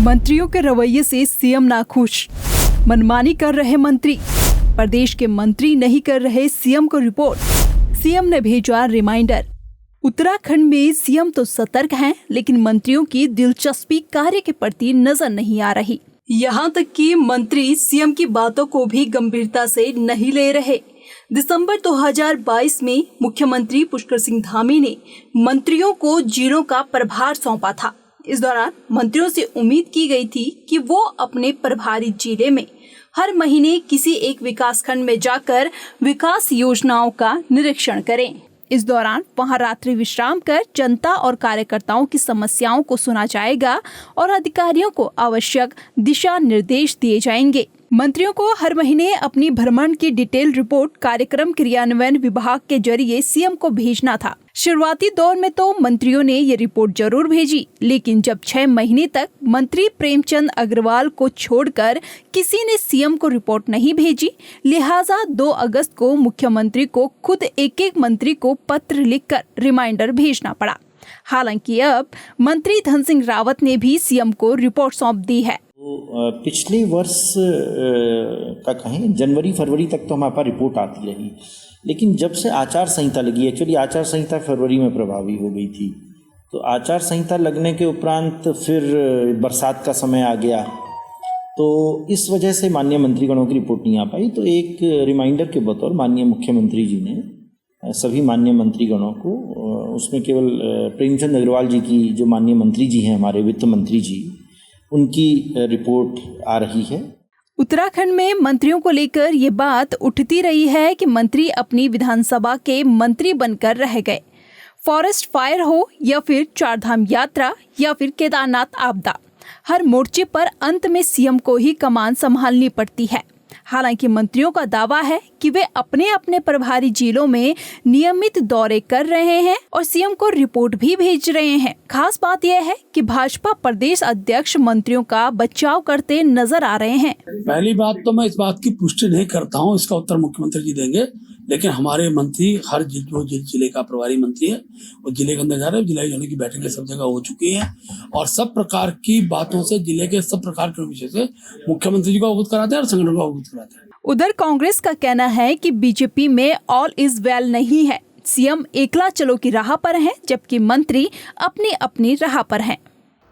मंत्रियों के रवैये से सीएम नाखुश, मनमानी कर रहे मंत्री। प्रदेश के मंत्री नहीं कर रहे सीएम को रिपोर्ट, सीएम ने भेजा रिमाइंडर। उत्तराखंड में सीएम तो सतर्क हैं, लेकिन मंत्रियों की दिलचस्पी कार्य के प्रति नजर नहीं आ रही। यहाँ तक कि मंत्री सीएम की बातों को भी गंभीरता से नहीं ले रहे। दिसंबर 2022 में मुख्यमंत्री पुष्कर सिंह धामी ने मंत्रियों को जिलों का प्रभार सौंपा था। इस दौरान मंत्रियों से उम्मीद की गई थी कि वो अपने प्रभारी जिले में हर महीने किसी एक विकासखंड में जाकर विकास योजनाओं का निरीक्षण करें। इस दौरान वहां रात्रि विश्राम कर जनता और कार्यकर्ताओं की समस्याओं को सुना जाएगा और अधिकारियों को आवश्यक दिशा निर्देश दिए जाएंगे। मंत्रियों को हर महीने अपनी भ्रमण की डिटेल रिपोर्ट कार्यक्रम क्रियान्वयन विभाग के जरिए सीएम को भेजना था। शुरुआती दौर में तो मंत्रियों ने ये रिपोर्ट जरूर भेजी, लेकिन जब 6 महीने तक मंत्री प्रेमचंद अग्रवाल को छोड़कर किसी ने सीएम को रिपोर्ट नहीं भेजी, लिहाजा 2 अगस्त को मुख्यमंत्री को खुद एक मंत्री को पत्र लिखकर रिमाइंडर भेजना पड़ा। हालांकि अब मंत्री धन सिंह रावत ने भी सीएम को रिपोर्ट सौंप दी है। पिछले वर्ष का कहें जनवरी फरवरी तक तो हमारे पास रिपोर्ट आती रही, लेकिन जब से आचार संहिता लगी, एक्चुअली आचार संहिता फरवरी में प्रभावी हो गई थी, तो आचार संहिता लगने के उपरांत फिर बरसात का समय आ गया, तो इस वजह से माननीय मंत्रीगणों की रिपोर्ट नहीं आ पाई। तो एक रिमाइंडर के बतौर माननीय मुख्यमंत्री जी ने सभी माननीय मंत्रीगणों को, उसमें केवल प्रेमचंद अग्रवाल जी की, जो माननीय मंत्री जी हैं हमारे वित्त मंत्री जी, उनकी रिपोर्ट आ रही है। उत्तराखंड में मंत्रियों को लेकर ये बात उठती रही है कि मंत्री अपनी विधानसभा के मंत्री बनकर रह गए। फॉरेस्ट फायर हो या फिर चारधाम यात्रा या फिर केदारनाथ आपदा, हर मोर्चे पर अंत में सीएम को ही कमान संभालनी पड़ती है। हालांकि मंत्रियों का दावा है कि वे अपने अपने प्रभारी जिलों में नियमित दौरे कर रहे हैं और सीएम को रिपोर्ट भी भेज रहे हैं। खास बात यह है कि भाजपा प्रदेश अध्यक्ष मंत्रियों का बचाव करते नजर आ रहे हैं। पहली बात तो मैं इस बात की पुष्टि नहीं करता हूं, इसका उत्तर मुख्यमंत्री जी देंगे, लेकिन हमारे मंत्री हर जो जिले का प्रभारी मंत्री है वो जिले के अंदर जा रहे हैं। जिला जाने की बैठकें सब जगह हो चुकी हैं और सब प्रकार की बातों से, जिले के सब प्रकार के विषय से मुख्यमंत्री जी को अवगत कराते हैं और संगठन को अवगत कराते हैं। उधर कांग्रेस का कहना है कि बीजेपी में ऑल इज वेल नहीं है, सीएम एकला चलो की राह पर है, जबकि मंत्री अपनी अपनी राह पर हैं।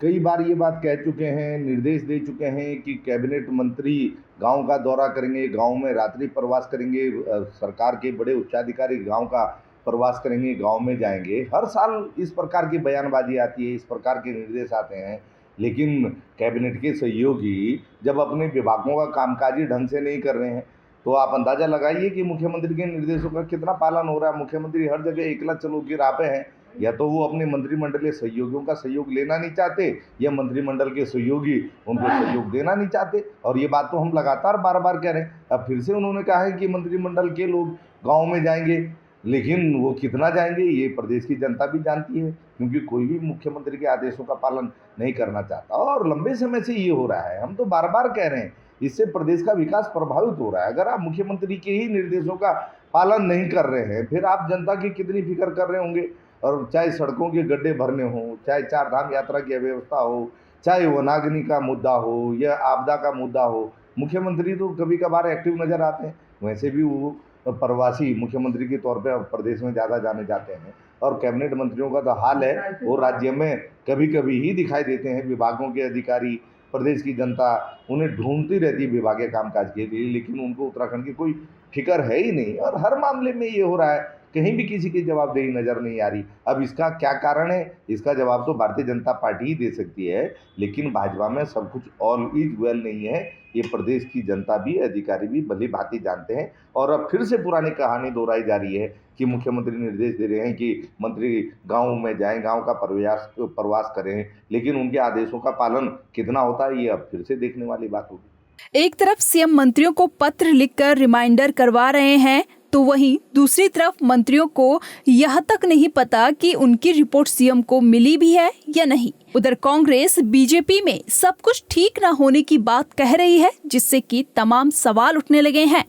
कई बार ये बात कह चुके हैं, निर्देश दे चुके हैं कि कैबिनेट मंत्री गांव का दौरा करेंगे, गांव में रात्रि प्रवास करेंगे, सरकार के बड़े उच्चाधिकारी गांव का प्रवास करेंगे, गांव में जाएंगे। हर साल इस प्रकार की बयानबाजी आती है, इस प्रकार के निर्देश आते हैं, लेकिन कैबिनेट के सहयोगी जब अपने विभागों का कामकाजी ढंग से नहीं कर रहे हैं, तो आप अंदाज़ा लगाइए कि मुख्यमंत्री के निर्देशों का कितना पालन हो रहा है। मुख्यमंत्री हर जगह एकला चलो की राह पे हैं, या तो वो अपने मंत्रिमंडलीय सहयोगियों का सहयोग लेना नहीं चाहते या मंत्रिमंडल के सहयोगी उनको सहयोग देना नहीं चाहते। और ये बात तो हम लगातार बार बार कह रहे हैं। अब फिर से उन्होंने कहा है कि मंत्रिमंडल के लोग गांव में जाएंगे, लेकिन वो कितना जाएंगे ये प्रदेश की जनता भी जानती है, क्योंकि कोई भी मुख्यमंत्री के आदेशों का पालन नहीं करना चाहता और लंबे समय से ये हो रहा है। हम तो बार बार कह रहे हैं, इससे प्रदेश का विकास प्रभावित हो रहा है। अगर आप मुख्यमंत्री के ही निर्देशों का पालन नहीं कर रहे हैं, फिर आप जनता की कितनी फिक्र कर रहे होंगे। और चाहे सड़कों के गड्ढे भरने हो, चाहे चारधाम यात्रा की अव्यवस्था हो, चाहे वनाग्नि का मुद्दा हो या आपदा का मुद्दा हो, मुख्यमंत्री तो कभी कभार एक्टिव नज़र आते हैं। वैसे भी वो प्रवासी मुख्यमंत्री के तौर पे प्रदेश में ज़्यादा जाने जाते हैं और कैबिनेट मंत्रियों का तो हाल है वो राज्य में कभी कभी ही दिखाई देते हैं। विभागों के अधिकारी, प्रदेश की जनता उन्हें ढूंढती रहती है विभागीय कामकाज के लिए, लेकिन उनको उत्तराखंड की कोई फिक्र है ही नहीं। और हर मामले में ये हो रहा है, कहीं भी किसी की जवाबदेही नज़र नहीं आ रही। अब इसका क्या कारण है, इसका जवाब तो भारतीय जनता पार्टी ही दे सकती है, लेकिन भाजपा में सब कुछ ऑल इज वेल नहीं है। ये प्रदेश की जनता भी, अधिकारी भी भली भांति जानते हैं। और अब फिर से पुरानी कहानी दोहराई जा रही है कि मुख्यमंत्री निर्देश दे रहे हैं कि मंत्री गाँव में जाएं, गाँव का प्रवास करें, लेकिन उनके आदेशों का पालन कितना होता है ये अब फिर से देखने वाली बात होगी। एक तरफ सीएम मंत्रियों को पत्र लिखकर रिमाइंडर करवा रहे हैं, तो वहीं दूसरी तरफ मंत्रियों को यह तक नहीं पता कि उनकी रिपोर्ट सीएम को मिली भी है या नहीं। उधर कांग्रेस बीजेपी में सब कुछ ठीक न होने की बात कह रही है, जिससे कि तमाम सवाल उठने लगे हैं।